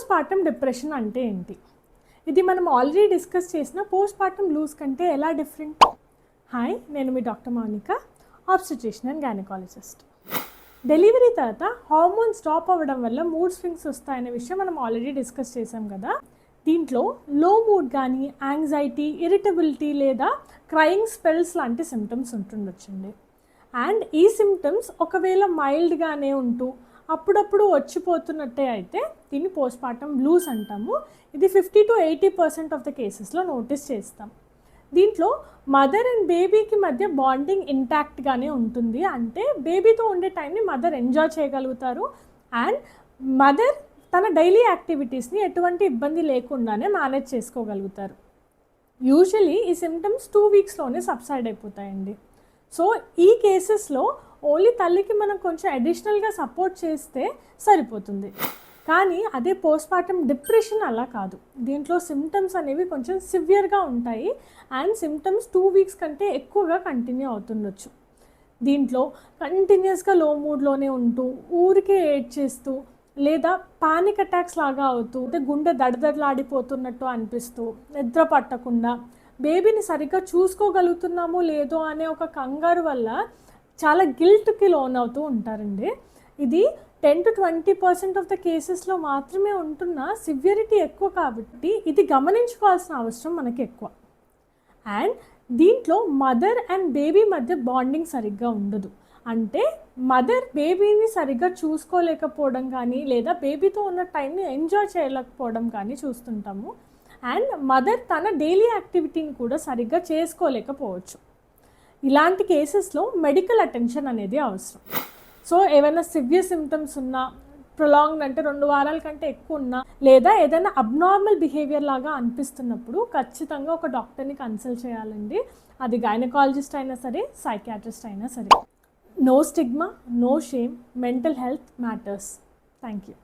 Post partum depression అంటే ఏంటి? ఇది మనం ఆల్రెడీ డిస్కస్ చేసిన పోస్ట్ పార్టమ్ బ్లూస్ కంటే ఎలా డిఫరెంట్? హాయ్, నేను మీ doctor Mounika, obstetrician and gynaecologist. Delivery తర్వాత హార్మోన్స్ స్టాప్ అవ్వడం వల్ల మూడ్ స్వింగ్స్ వస్తాయనే విషయం మనం ఆల్రెడీ డిస్కస్ చేసాం కదా. దీంట్లో లో మూడ్ కానీ, యాంగ్జైటీ, ఇరిటబిలిటీ లేదా క్రయింగ్ స్పెల్స్ లాంటి సిమ్టమ్స్ ఉంటుండొచ్చండి. అండ్ ఈ సిమ్టమ్స్ ఒకవేళ మైల్డ్గానే ఉంటూ అప్పుడప్పుడు వచ్చిపోతున్నట్టే అయితే దీన్ని పోస్ట్ పార్టమ్ బ్లూస్ అంటాము. ఇది 50 to 80% ఆఫ్ ద కేసెస్లో నోటీస్ చేస్తాం. దీంట్లో మదర్ అండ్ బేబీకి మధ్య బాండింగ్ ఇంటాక్ట్గానే ఉంటుంది. అంటే బేబీతో ఉండే టైంని మదర్ ఎంజాయ్ చేయగలుగుతారు అండ్ మదర్ తన డైలీ యాక్టివిటీస్ని ఎటువంటి ఇబ్బంది లేకుండానే మేనేజ్ చేసుకోగలుగుతారు. యూజువలీ ఈ సిమ్టమ్స్ 2 వీక్స్లోనే సబ్సైడ్ అయిపోతాయండి. సో ఈ కేసెస్లో ఓన్లీ తల్లికి మనం కొంచెం అడిషనల్గా సపోర్ట్ చేస్తే సరిపోతుంది. కానీ అదే పోస్ట్ పార్టమ్ డిప్రెషన్ అలా కాదు. దీంట్లో సిమ్టమ్స్ అనేవి కొంచెం సివియర్గా ఉంటాయి అండ్ సిమ్టమ్స్ 2 వీక్స్ కంటే ఎక్కువగా కంటిన్యూ అవుతుండొచ్చు. దీంట్లో కంటిన్యూస్గా లో మూడ్లోనే ఉంటూ, ఊరికే ఏడ్ చేస్తూ, లేదా పానిక్ అటాక్స్ లాగా అవుతూ, గుండె దడదడలాడిపోతున్నట్టు అనిపిస్తూ, నిద్ర పట్టకుండా, బేబీని సరిగ్గా చూసుకోగలుగుతున్నామో లేదో అనే ఒక కంగారు వల్ల చాలా గిల్ట్కి లోన్ అవుతూ ఉంటారండి. ఇది 10 to 20% ఆఫ్ ద కేసెస్లో మాత్రమే ఉంటున్న సివియరిటీ ఎక్కువ కాబట్టి ఇది గమనించుకోవాల్సిన అవసరం మనకి ఎక్కువ. అండ్ దీంట్లో మదర్ అండ్ బేబీ మధ్య బాండింగ్ సరిగ్గా ఉండదు. అంటే మదర్ బేబీని సరిగ్గా చూసుకోలేకపోవడం కానీ, లేదా బేబీతో ఉన్న టైంని ఎంజాయ్ చేయలేకపోవడం కానీ చూస్తుంటాము. అండ్ మదర్ తన డైలీ యాక్టివిటీని కూడా సరిగ్గా చేసుకోలేకపోవచ్చు. ఇలాంటి కేసెస్లో మెడికల్ అటెన్షన్ అనేది అవసరం. సో ఏమైనా సివియర్ సిమ్టమ్స్ ఉన్నా, ప్రొలాంగ్డ్ అంటే 2 వారాల కంటే ఎక్కువ ఉన్నా, లేదా ఏదైనా అబ్నార్మల్ బిహేవియర్ లాగా అనిపిస్తున్నప్పుడు ఖచ్చితంగా ఒక డాక్టర్ని కన్సల్ట్ చేయాలండి. అది గైనకాలజిస్ట్ అయినా సరే, సైకియాట్రిస్ట్ అయినా సరే. No stigma, no shame, mental health matters. Thank you.